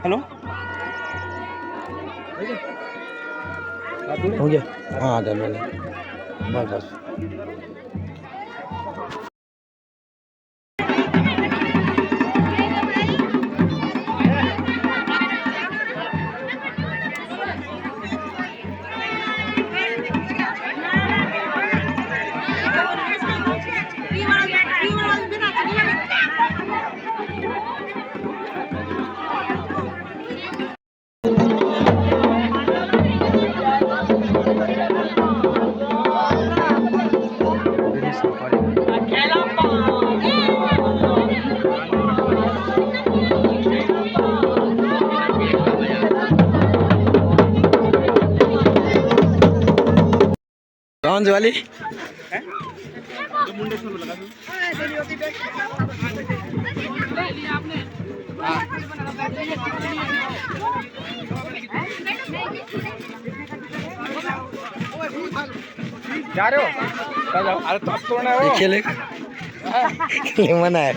hello हो गया हाँ डन बस बस कौन सी वाली जा रहे हो जाओ अरे तो तोड़ना है वो खेले मना है